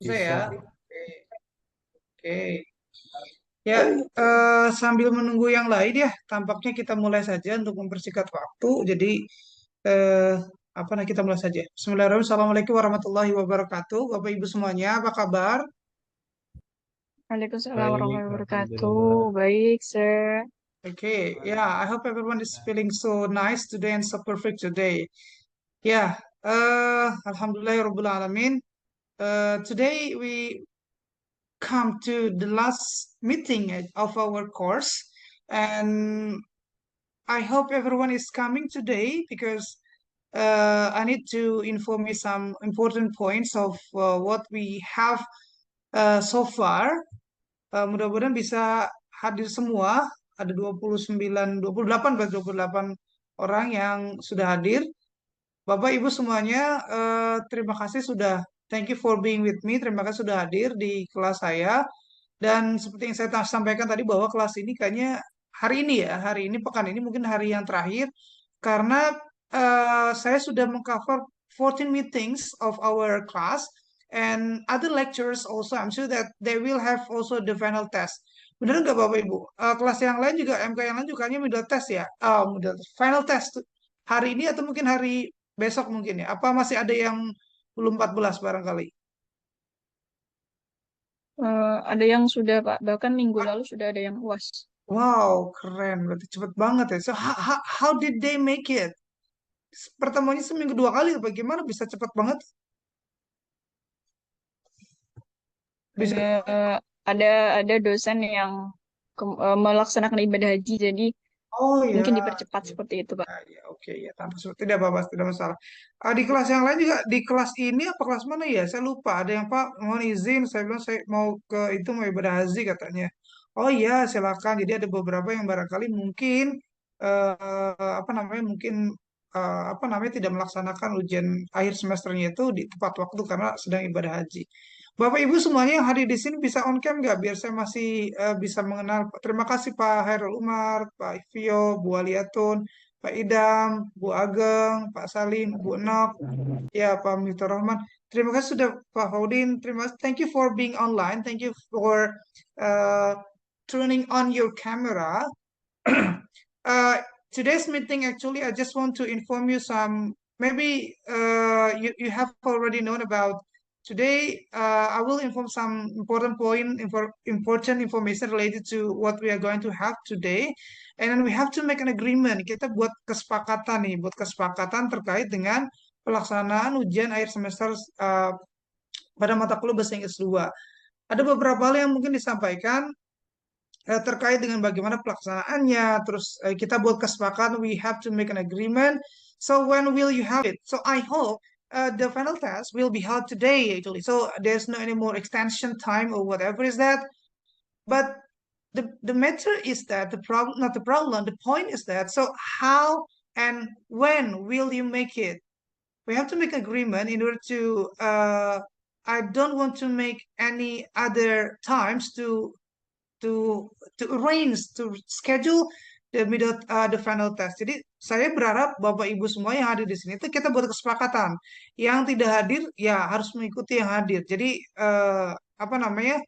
Bisa ya. Bisa. Oke. Oke. Ya, sambil menunggu yang lain ya, tampaknya kita mulai saja untuk mempersingkat waktu. Jadi, eh, apa nah kita mulai saja. Bismillahirrahmanirrahim. Assalamualaikum warahmatullahi wabarakatuh. Bapak Ibu semuanya, apa kabar? Waalaikumsalam Baik, warahmatullahi wabarakatuh. Alhamdulillah. Baik, sir. Okay, yeah, I hope everyone is feeling so nice today and so perfect today. Yeah, Alhamdulillah, Rabbil Alamin. Today we come to the last meeting of our course, and I hope everyone is coming today because I need to inform you some important points of what we have so far. Mudah-mudahan bisa hadir semua. Ada 29, 28, berarti 28 orang yang sudah hadir. Bapak, Ibu semuanya, terima kasih sudah, thank you for being with me. Terima kasih sudah hadir di kelas saya. Dan seperti yang saya sampaikan tadi bahwa kelas ini kayaknya hari ini ya, hari ini, pekan ini mungkin hari yang terakhir. Karena saya sudah mengcover 14 meetings of our class and other lectures also. I'm sure that they will have also the final test. Benar nggak Bapak Ibu? Kelas yang lain juga, MK yang lain juga kayaknya middle test ya. Final test hari ini atau mungkin hari besok mungkin ya. Apa masih ada yang belum 14 barangkali? Ada yang sudah, Pak. Bahkan minggu lalu sudah ada yang UAS. Wow, keren. Berarti cepet banget ya. So, how did they make it? Pertemuannya seminggu dua kali. Bagaimana bisa cepet banget? Bisa. Ada ada dosen yang melaksanakan ibadah haji, jadi Oh mungkin ya, dipercepat seperti itu, Pak. ya, oke ya. Tanpa tidak apa-apa, tidak masalah. Di kelas yang lain juga, di kelas ini apa kelas mana ya? Saya lupa. Ada yang Pak mohon izin. Saya bilang saya mau ke itu mau ibadah haji katanya. Oh iya, silakan. Jadi ada beberapa yang barangkali mungkin apa namanya mungkin apa namanya tidak melaksanakan ujian akhir semesternya itu di tepat waktu karena sedang ibadah haji. Bapak Ibu semuanya yang hadir di sini bisa on cam nggak? Biar saya masih bisa mengenal. Terima kasih Pak Hairul Umar, Pak Ivio, Bu Aliatun, Pak Idam, Bu Ageng, Pak Salim, Bu Nok, ya Pak Miftah Rahman. Terima kasih sudah Pak Faudin. Terima kasih. Thank you for being online. Thank you for uh, turning on your camera. Uh, Today's meeting, actually, I just want to inform you some, maybe you have already known about. Today, I will inform some important information related to what we are going to have today. And then we have to make an agreement. Kita buat kesepakatan nih, buat kesepakatan terkait dengan pelaksanaan ujian akhir semester pada mata kuliah Bahasa Inggris 2. Ada beberapa hal yang mungkin disampaikan terkait dengan bagaimana pelaksanaannya. Terus kita buat kesepakatan, we have to make an agreement. So when will you have it? So I hope the final test will be held today actually. So there's no any more extension time or whatever is that. But the matter is that the problem, not the problem, the point is that so how and when will you make it? We have to make agreement in order to I don't want to make any other times to arrange to schedule the final test. Jadi saya berharap Bapak Ibu semua yang hadir di sini itu kita buat kesepakatan. Yang tidak hadir ya harus mengikuti yang hadir. Jadi apa namanya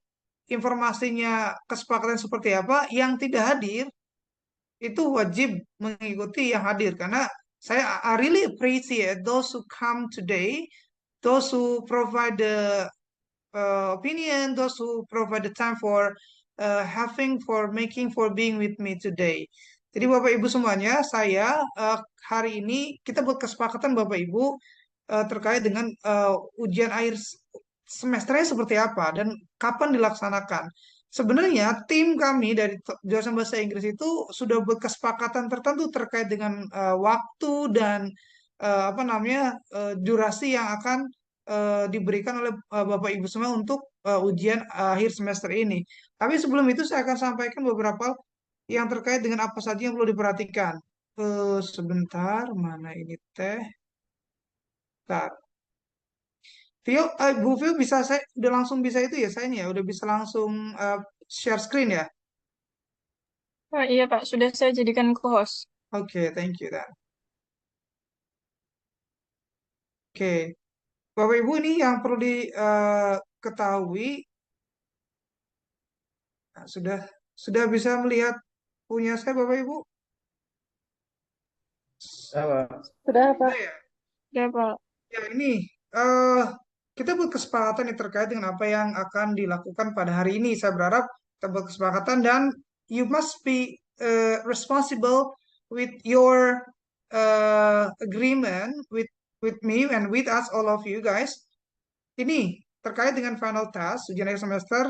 informasinya kesepakatan seperti apa. Yang tidak hadir itu wajib mengikuti yang hadir karena I really appreciate those who come today, those who provide the opinion, those who provide the time for having, for making, for being with me today. Jadi Bapak Ibu semuanya, saya hari ini kita buat kesepakatan Bapak Ibu terkait dengan ujian akhir semesternya seperti apa dan kapan dilaksanakan. Sebenarnya tim kami dari jurusan Bahasa Inggris itu sudah berkesepakatan tertentu terkait dengan waktu dan apa namanya durasi yang akan diberikan oleh Bapak Ibu semua untuk ujian akhir semester ini. Tapi sebelum itu saya akan sampaikan beberapa yang terkait dengan apa saja yang perlu diperhatikan. Sebentar, mana ini teh? Bentar. Vio, Bu Vio bisa saya udah langsung bisa itu ya saya ini ya udah bisa langsung share screen ya. Iya, Pak. Sudah saya jadikan co-host. Oke, thank you dan. Oke, Bapak Ibu ini yang perlu diketahui ketahui, nah, sudah bisa melihat punya saya Bapak Ibu? Apa? Sudah, Pak. Sudah ya? Sudah, Pak. Ya ini eh kita buat kesepakatan yang terkait dengan apa yang akan dilakukan pada hari ini. Saya berharap kita buat kesepakatan dan you must be responsible with your agreement with me and with us all of you guys. Ini terkait dengan final task ujian akhir semester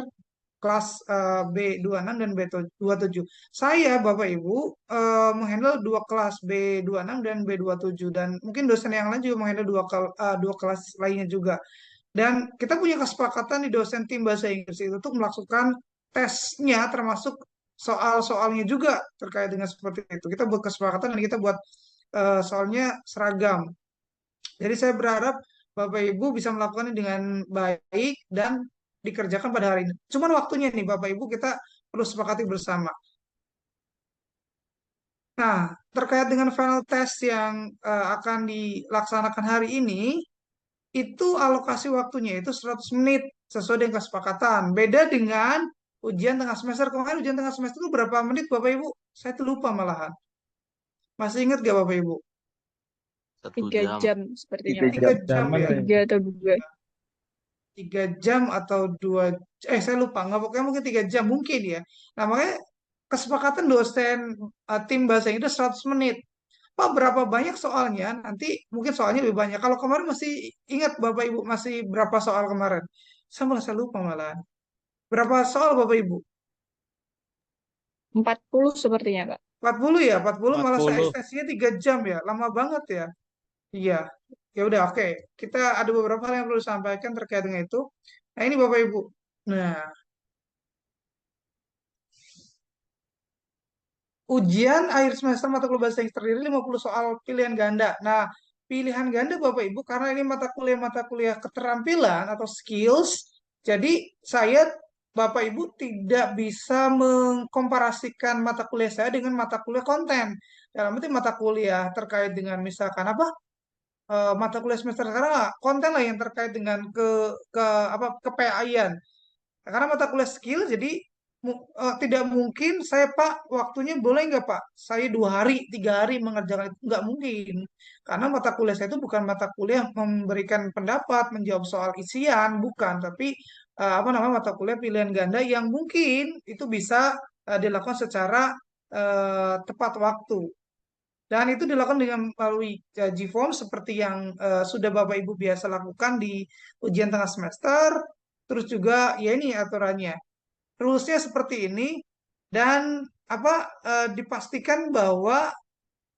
kelas B26 dan B27. Saya, Bapak Ibu, menghandle dua kelas B26 dan B27 dan mungkin dosen yang lain juga menghandle dua kelas lainnya juga. Dan kita punya kesepakatan di dosen tim bahasa Inggris itu untuk melakukan tesnya termasuk soal-soalnya juga terkait dengan seperti itu. Kita buat kesepakatan dan kita buat soalnya seragam. Jadi saya berharap Bapak Ibu bisa melakukannya dengan baik dan dikerjakan pada hari ini. Cuman waktunya nih Bapak Ibu kita perlu sepakati bersama. Nah, terkait dengan final test yang akan dilaksanakan hari ini, itu alokasi waktunya itu 100 menit sesuai dengan kesepakatan. Beda dengan ujian tengah semester. Kemarin ujian tengah semester itu berapa menit Bapak Ibu? Saya tuh lupa malahan. Masih ingat gak Bapak Ibu? 1 jam. 3 jam sepertinya, Tiga Pak. Tiga jam jaman ya. lah. 3 atau 2. 3 jam atau 2, saya lupa nggak, pokoknya mungkin 3 jam mungkin ya. Nah makanya kesepakatan dosen tim bahasa Inggris 100 menit. Pak berapa banyak soalnya, nanti mungkin soalnya lebih banyak. Kalau kemarin masih ingat Bapak Ibu masih berapa soal kemarin? Saya lupa malah. Berapa soal Bapak Ibu? 40 sepertinya, Pak. 40 ya, 40 malah saya 40. ekstensinya 3 jam ya, lama banget ya. Iya, ya udah oke. Kita ada beberapa hal yang perlu disampaikan terkait dengan itu. Nah ini Bapak Ibu. Nah, ujian akhir semester mata kuliah bahasa Inggris terdiri 50 soal pilihan ganda. Nah, pilihan ganda Bapak Ibu karena ini mata kuliah keterampilan atau skills, jadi saya Bapak Ibu tidak bisa mengkomparasikan mata kuliah saya dengan mata kuliah konten. Dalam arti mata kuliah terkait dengan misalkan apa? Mata kuliah semester sekarang konten lah yang terkait dengan ke apa ke PAI-an. Karena mata kuliah skill, jadi tidak mungkin saya Pak waktunya boleh nggak Pak? Saya 2 hari, 3 hari mengerjakan itu nggak mungkin. Karena mata kuliah saya itu bukan mata kuliah memberikan pendapat, menjawab soal isian, bukan. Tapi apa namanya mata kuliah pilihan ganda yang mungkin itu bisa dilakukan secara tepat waktu. Dan itu dilakukan dengan melalui G-form seperti yang sudah Bapak Ibu biasa lakukan di ujian tengah semester. Terus juga ya ini aturannya. Rulesnya seperti ini dan apa dipastikan bahwa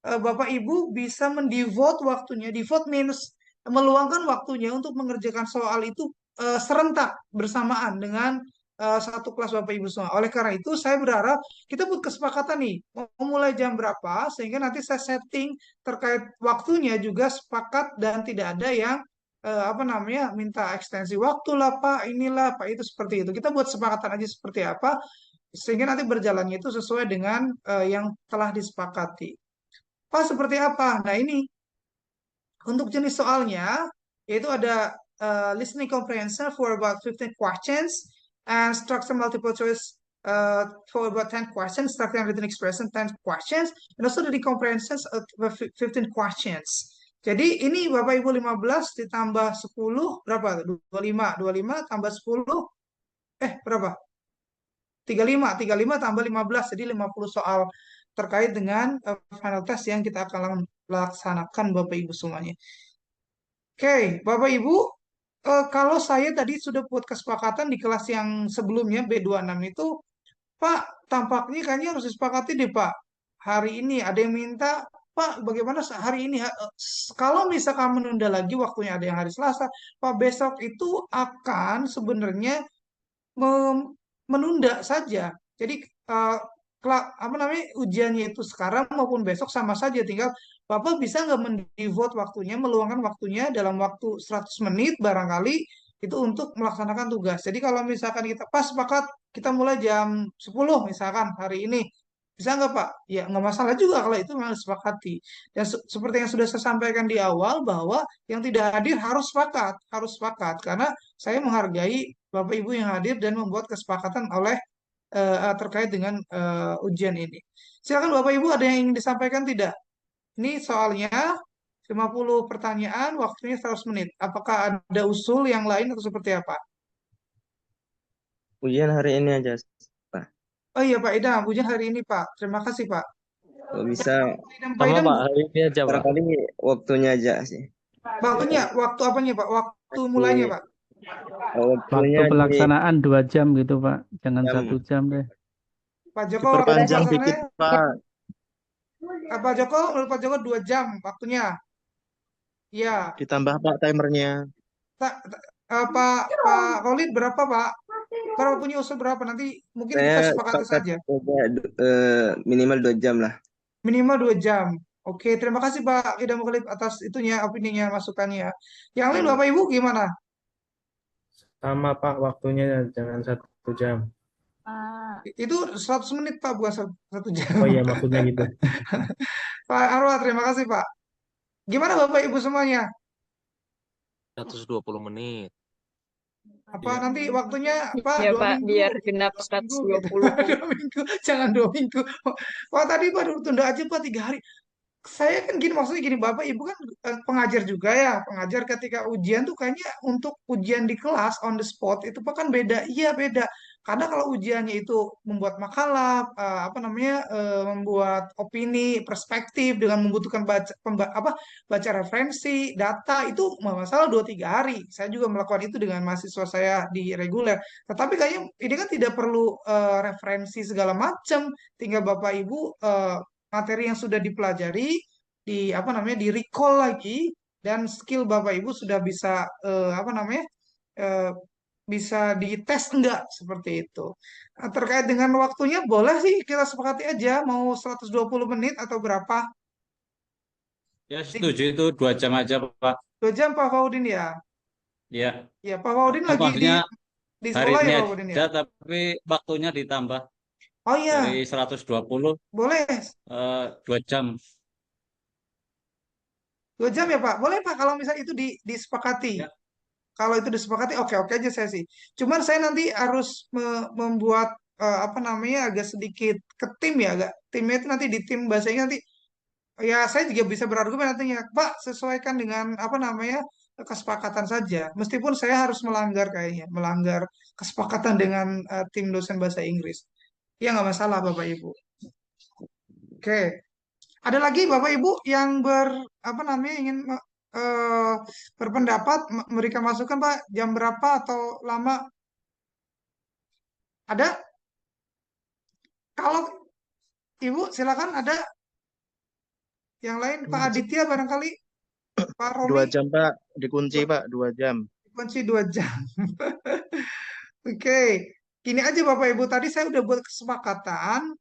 Bapak Ibu bisa mendevote waktunya. Devote means meluangkan waktunya untuk mengerjakan soal itu serentak bersamaan dengan satu kelas Bapak Ibu semua. Oleh karena itu, saya berharap kita buat kesepakatan nih, mau mulai jam berapa, sehingga nanti saya setting terkait waktunya juga sepakat dan tidak ada yang apa namanya minta ekstensi waktu lah Pak, inilah Pak itu seperti itu. Kita buat sepakatan aja seperti apa, sehingga nanti berjalannya itu sesuai dengan yang telah disepakati. Pak seperti apa? Nah ini untuk jenis soalnya, yaitu ada listening comprehension for about 15 questions, and structure multiple choice for about 10 questions, structure and written expression 10 questions, and also the comprehensions of 15 questions. Jadi ini Bapak Ibu 15 ditambah 10, berapa? 25, 25 tambah 10, berapa? 35 tambah 15, jadi 50 soal terkait dengan final test yang kita akan laksanakan Bapak Ibu semuanya. Oke, Bapak Ibu, kalau saya tadi sudah buat kesepakatan di kelas yang sebelumnya B26 itu, Pak, tampaknya kayaknya harus disepakati deh Pak. Hari ini ada yang minta, Pak, bagaimana hari ini? Kalau misalkan menunda lagi waktunya ada yang hari Selasa, Pak besok itu akan sebenarnya menunda saja. Jadi eh, apa namanya ujiannya itu sekarang maupun besok sama saja. Tinggal Bapak bisa nggak mendevote waktunya, meluangkan waktunya dalam waktu 100 menit barangkali itu untuk melaksanakan tugas. Jadi kalau misalkan kita pas sepakat kita mulai jam 10 misalkan hari ini. Bisa nggak Pak? Ya nggak masalah juga kalau itu memang disepakati. Dan seperti yang sudah saya sampaikan di awal bahwa yang tidak hadir harus sepakat, karena saya menghargai Bapak Ibu yang hadir dan membuat kesepakatan oleh terkait dengan ujian ini. Silakan Bapak Ibu ada yang ingin disampaikan tidak? Ini soalnya 50 pertanyaan, waktunya 100 menit. Apakah ada usul yang lain atau seperti apa? Ujian hari ini aja, Pak. Oh iya Pak Idam, ujian hari ini Pak. Terima kasih Pak. Kalau bisa, Pak Sama Idam, Pak, hari ini aja Pak. barangkali waktunya aja sih. waktunya, waktu apanya Pak? Waktu mulainya Di Pak. waktunya Waktu di pelaksanaan 2 jam gitu, Pak. Jangan jam 1 jam deh. Pak Joko, waktu diperpanjang dikit, pelaksanaannya, Pak. Pak Joko, menurut Pak Joko 2 jam waktunya. Ya, Ditambah Pak timernya. Pak Khalid berapa Pak? Berapa punya usul berapa? Nanti mungkin kita Saya sepakati sepakat saja. minimal 2 jam lah. Minimal 2 jam. Oke, terima kasih Pak Idam Khalid atas itunya, opininya, masukannya. Yang lain Bapak Ibu gimana? Sama Pak, waktunya jangan 1 jam. Itu 100 menit Pak, bukan 1 jam. Oh iya, maksudnya gitu. Pak Arwa, terima kasih Pak. Gimana Bapak Ibu semuanya? 120 menit. Apa Iya. nanti waktunya Pak Ya 2 Pak, minggu? biar genap 2 minggu gitu. 120. 2 minggu, jangan 2 minggu. Wah tadi Pak tunda aja Pak 3 hari. Saya kan gini, maksudnya gini, Bapak Ibu kan pengajar juga ya, pengajar ketika ujian tuh kayaknya untuk ujian di kelas on the spot itu Pak kan beda. Iya beda. Karena kalau ujiannya itu membuat makalah, apa namanya, membuat opini, perspektif dengan membutuhkan baca referensi, data itu masalah 2-3 hari. Saya juga melakukan itu dengan mahasiswa saya di reguler. Tetapi kayaknya ini kan tidak perlu referensi segala macam, tinggal Bapak Ibu materi yang sudah dipelajari di apa namanya di recall lagi dan skill Bapak Ibu sudah bisa apa namanya eh, bisa dites enggak seperti itu. Nah, terkait dengan waktunya boleh sih kita sepakati aja mau 120 menit atau berapa? Ya setuju itu 2 jam aja Pak. 2 jam Pak Faudin ya. Ya, Ya Pak Faudin lagi maksudnya di hari sekolah ya ini Pak Faudin ya. aja tapi waktunya ditambah Oh dari iya, 120 boleh 2 jam. 2 jam ya Pak. Boleh Pak kalau misalnya itu disepakati. Ya. Kalau itu disepakati, oke-oke aja saya sih. Cuman saya nanti harus membuat apa namanya agak sedikit ke tim ya, agak timnya itu nanti di tim bahasanya nanti ya saya juga bisa berargumen nantinya, Pak sesuaikan dengan apa namanya kesepakatan saja. Meskipun saya harus melanggar kayaknya, melanggar kesepakatan dengan tim dosen bahasa Inggris. Ya nggak masalah Bapak Ibu. Oke. Ada lagi Bapak Ibu yang apa namanya ingin eh, berpendapat memberikan masukan Pak jam berapa atau lama ada? Kalau Ibu silakan ada yang lain Pak Aditya barangkali Pak Romi 2 jam Pak, dikunci Pak, 2 jam. kunci 2 jam. Oke, gini aja Bapak Ibu tadi saya udah buat kesepakatan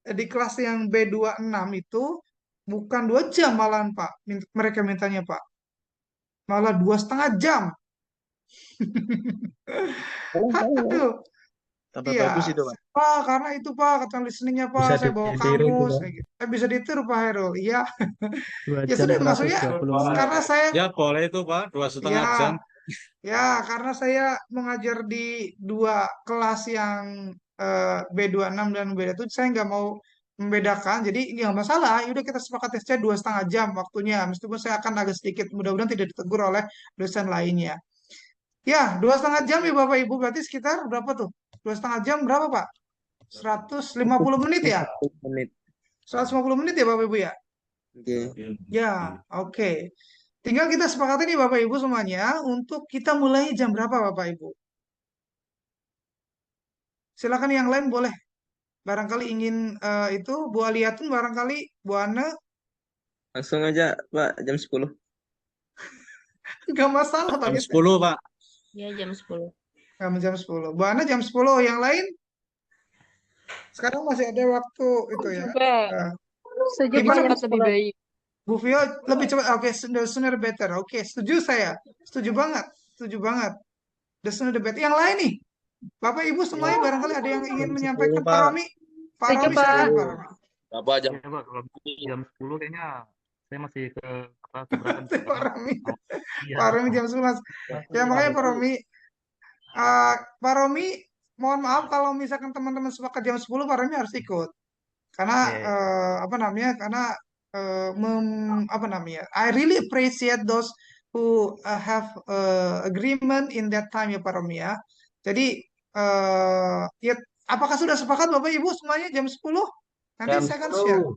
di kelas yang B26 itu bukan 2 jam malahan Pak. Mereka mintanya Pak malah 2,5 jam. Aduh, Tambah iya, bagus itu Pak. Pak, karena itu Pak, kata listeningnya Pak, Bisa saya bawa ditiru itu kamus, Pak. kayak gitu. Bisa ditiru Pak Herul, iya. Dua Ya jam sudah, maksudnya 120 menit. karena saya, Ya boleh itu Pak, 2,5 jam. ya, karena saya mengajar di dua kelas yang B26 dan B27, saya nggak mau membedakan, jadi ini nggak masalah. Yaudah kita sepakati saja 2,5 jam waktunya, meskipun saya akan agak sedikit, mudah-mudahan tidak ditegur oleh dosen lainnya. Ya, 2,5 jam ya Bapak Ibu, berarti sekitar berapa tuh? 2,5 jam berapa Pak? 150 menit ya? 10 menit. 150 menit ya Bapak Ibu ya? Oke. Ya, oke. Tinggal kita sepakati nih Bapak Ibu semuanya untuk kita mulai jam berapa Bapak Ibu? Silakan yang lain boleh. Barangkali ingin itu Bu Aliatun barangkali Bu Ana Langsung aja Pak, jam 10. nggak masalah Jam bagi saya. 10 Pak. Ya jam 10. Jam 10. Bu Ana jam 10. Yang lain sekarang masih ada waktu itu ya. Pak, Eh, setuju gimana Bu? cepat lebih baik. Bu Vio lebih cepat. Oke, the sooner the better. Oke, setuju saya. Setuju banget. Setuju banget. The sooner the better. Yang lain nih. Bapak Ibu semuanya barangkali ada yang ingin Jam 10 menyampaikan. Pak Pak. Romi. Pak Setuju, Romi Pak. silakan Pak Romi. Berapa jam? Ya Pak, kalau jam 10 kayaknya saya masih keberatan Pak karena Romi. iya Pak Romi jam 11. Ya makanya Pak Romi. Pak Romi, mohon maaf kalau misalkan teman-teman sepakat jam 10, Pak Romi harus ikut. Karena Oke. apa namanya? Karena apa namanya? I really appreciate those who have agreement in that time ya Pak Romi ya. Jadi ya apakah sudah sepakat Bapak Ibu semuanya jam 10? Nanti Jam saya akan share. 10.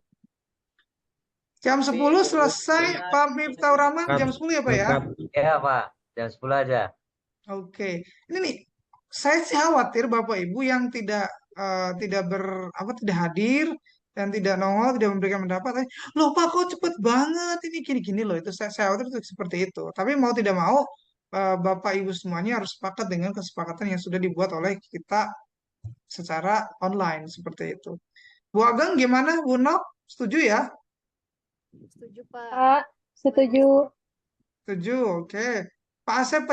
Jam 10 selesai Pak Miftahur Rahman Sepakat. jam 10 ya Pak ya. Sepakat. Ya Pak, jam 10 aja. Oke. Ini nih saya sih khawatir Bapak Ibu yang tidak hadir dan tidak nongol, tidak memberikan pendapat. Loh Pak, kok cepet banget ini gini-gini loh. Itu saya khawatir itu seperti itu. Tapi mau tidak mau Bapak Ibu semuanya harus sepakat dengan kesepakatan yang sudah dibuat oleh kita secara online seperti itu. Bu Ageng gimana? Bu Nok, setuju ya? Setuju, Pak. Pak, setuju. Setuju, oke. Pak Asep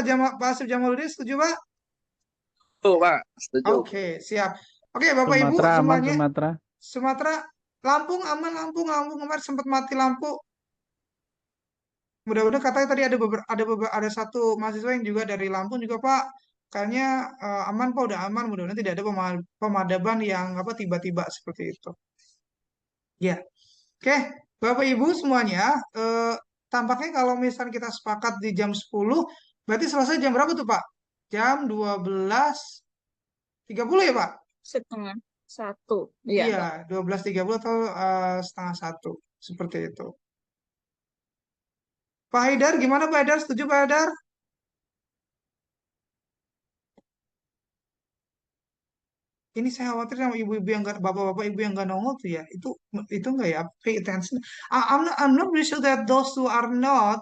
Jamaluddin setuju Pak? Tuh, Pak. Setuju. Oke, siap. Oke, Bapak Ibu Sumatera aman, semuanya. Sumatera. Sumatera, Lampung aman, Lampung kemarin sempat mati lampu. Mudah-mudahan katanya tadi ada satu mahasiswa yang juga dari Lampung juga Pak. Kayaknya aman Pak, udah aman. Mudah-mudahan tidak ada pemadaban yang tiba-tiba seperti itu. Ya, oke. Bapak Ibu semuanya, tampaknya kalau misalnya kita sepakat di jam 10, berarti selesai jam berapa tuh Pak? Jam 12.30 ya Pak? Setengah satu. Iya, Iya, Pak. 12.30 atau setengah satu. Seperti itu. Pak Haidar, gimana Pak Haidar? Setuju Pak Haidar? Ini saya khawatir sama ibu-ibu yang nggak, bapak-bapak ibu yang nggak nongol tuh ya. Itu nggak ya? Pay attention. I'm not really sure that those who are not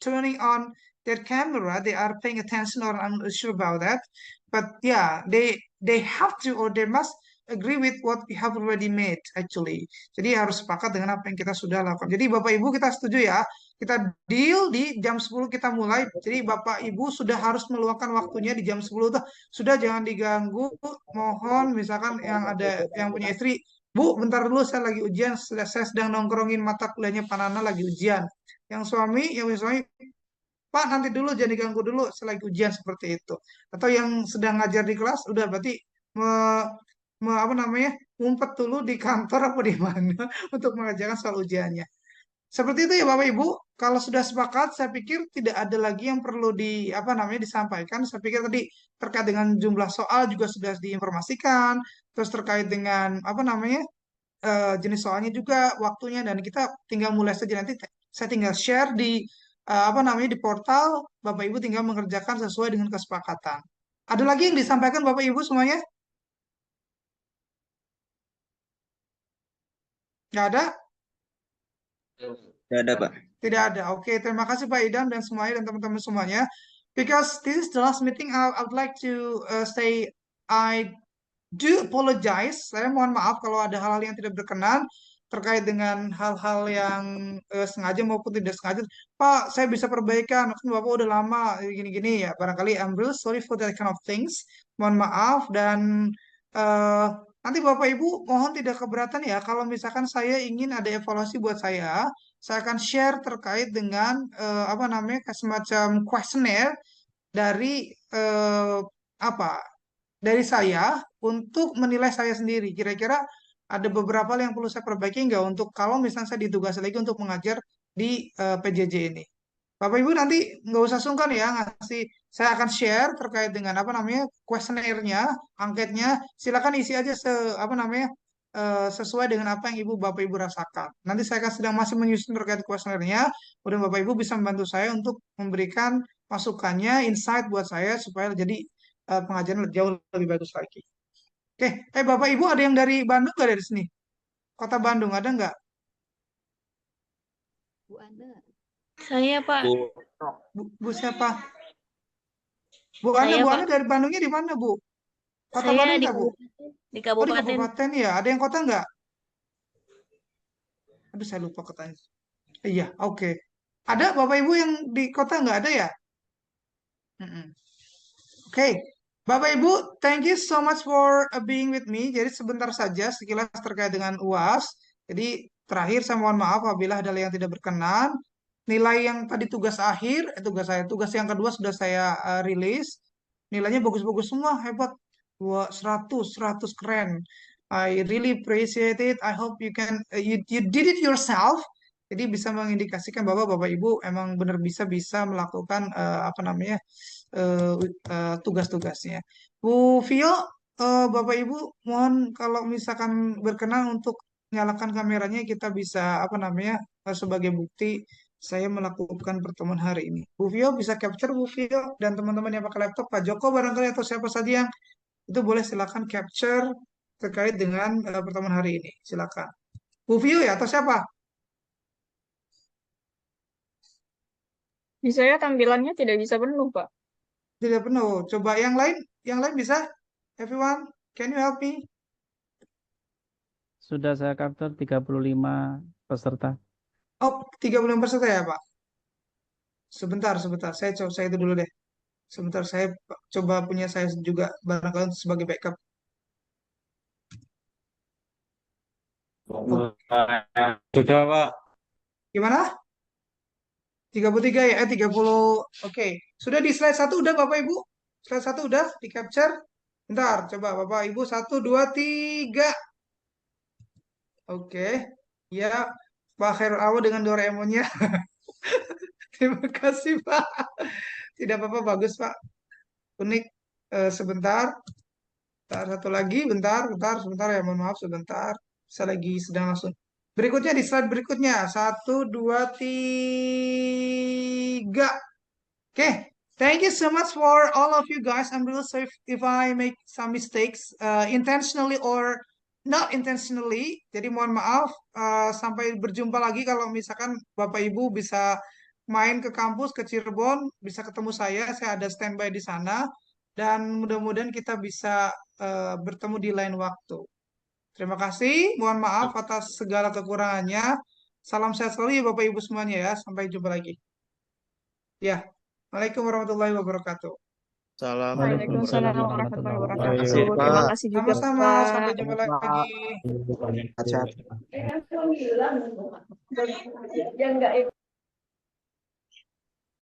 turning on their camera, they are paying attention, or I'm not sure about that. But yeah, they have to, or they must agree with what we have already made actually. Jadi harus sepakat dengan apa yang kita sudah lakukan. Jadi Bapak Ibu kita setuju ya. Kita deal di jam 10 kita mulai. Jadi Bapak Ibu sudah harus meluangkan waktunya di jam 10 tuh. Sudah jangan diganggu. Mohon misalkan yang punya istri, Bu, bentar dulu saya lagi ujian, saya sedang nongkrongin mata kuliahnya Pak Nana lagi ujian. Yang punya suami, Pak nanti dulu jangan diganggu dulu, saya lagi ujian seperti itu. Atau yang sedang ngajar di kelas, udah berarti apa namanya, ngumpet dulu di kantor apa di mana untuk mengerjakan soal ujiannya. Seperti itu ya Bapak Ibu. Kalau sudah sepakat, saya pikir tidak ada lagi yang perlu disampaikan. Saya pikir tadi terkait dengan jumlah soal juga sudah diinformasikan. Terus terkait dengan jenis soalnya juga waktunya, dan kita tinggal mulai saja. Nanti saya tinggal share di di portal. Bapak Ibu tinggal mengerjakan sesuai dengan kesepakatan. Ada lagi yang disampaikan Bapak Ibu semuanya? Nggak ada? Tidak ada, Pak. Tidak ada. Oke, terima kasih Pak Idam dan semuanya dan teman-teman semuanya. Because this is the last meeting, I would like to say I do apologize. Saya mohon maaf kalau ada hal-hal yang tidak berkenan terkait dengan hal-hal yang sengaja maupun tidak sengaja. Pak, saya bisa perbaikan. Kan Bapak udah lama gini-gini ya. Barangkali I'm really sorry for that kind of things. Mohon maaf dan eh, nanti Bapak Ibu mohon tidak keberatan ya kalau misalkan saya ingin ada evaluasi buat saya akan share terkait dengan semacam kuesioner dari dari saya untuk menilai saya sendiri. Kira-kira ada beberapa hal yang perlu saya perbaiki nggak untuk kalau misalnya saya ditugasi lagi untuk mengajar di PJJ ini. Bapak Ibu nanti nggak usah sungkan ya saya akan share terkait dengan kuesionernya, anketnya. Silakan isi aja sesuai dengan apa yang Bapak Ibu rasakan. Nanti saya akan sedang masih menyusun terkait kuesionernya. Kemudian Bapak Ibu bisa membantu saya untuk memberikan masukannya, insight buat saya supaya jadi pengajaran jauh lebih bagus lagi. Oke, Bapak Ibu ada yang dari Bandung nggak dari sini? Kota Bandung ada nggak? Bu Ana. Saya, Pak. Bu siapa? Bu Ana, Saya, Bu Pak. Ana dari Bandungnya di mana, Bu? Kota Saya Bandung di nggak, Bu? di Oh, di kabupaten. kabupaten ya. Ada yang kota nggak? Aduh, saya lupa kotanya. Iya, oke. Ada Bapak Ibu yang di kota nggak ada ya? Mm-mm. Oke, Bapak Ibu, thank you so much for being with me. Jadi sebentar saja sekilas terkait dengan UAS. Jadi terakhir saya mohon maaf apabila ada yang tidak berkenan. Nilai yang tadi tugas akhir, tugas yang kedua sudah saya rilis. nilainya bagus-bagus semua, hebat. Wah, 100 keren. I really appreciate it. I hope you can you did it yourself. Jadi bisa mengindikasikan bahwa Bapak Ibu emang benar bisa melakukan apa namanya tugas-tugasnya. Bu Vio, Bapak Ibu mohon kalau misalkan berkenan untuk nyalakan kameranya kita bisa apa namanya sebagai bukti saya melakukan pertemuan hari ini. Bu Vio bisa capture Bu Vio dan teman-teman yang pakai laptop, Pak Joko barangkali atau siapa saja yang itu boleh silakan capture terkait dengan pertemuan hari ini. Silakan. Bu Vio ya atau siapa? Di saya tampilannya tidak bisa penuh, Pak. Tidak penuh. Coba yang lain bisa? Everyone, can you help me? Sudah saya capture 35 peserta. Oh, 36 peserta ya, Pak? Sebentar. Saya itu dulu deh. Sebentar, saya coba punya saya juga barangkali sebagai backup. Oh, Sudah, Pak. gimana? 33 ya? 30. Oke. Sudah di slide 1 udah Bapak Ibu? Slide 1 udah di capture? Bentar, coba Bapak Ibu 1, 2, 3. Oke. Ya, Pak Khairul Awal dengan Doraemonnya. Terima kasih, Pak. Tidak apa-apa, bagus, Pak. Unik. Sebentar. Satu lagi, sebentar ya, mohon maaf sebentar. Saya lagi sedang langsung. Berikutnya di slide berikutnya. 1, 2, 3. Okay, thank you so much for all of you guys. I'm really sorry if I make some mistakes, intentionally or not intentionally. Jadi mohon maaf. Sampai berjumpa lagi kalau misalkan Bapak Ibu bisa main ke kampus ke Cirebon, bisa ketemu saya. Saya ada standby di sana. Dan mudah-mudahan kita bisa bertemu di lain waktu. Terima kasih. Mohon maaf atas segala kekurangannya. Salam sehat selalu ya Bapak Ibu semuanya ya. Sampai jumpa lagi. Ya. Waalaikumsalam warahmatullahi wabarakatuh. Waalaikumsalam warahmatullahi wabarakatuh. Terima kasih, Terima Pak. kasih juga, Sama-sama. Pak. Sampai jumpa lagi. Sehat. Yang enggak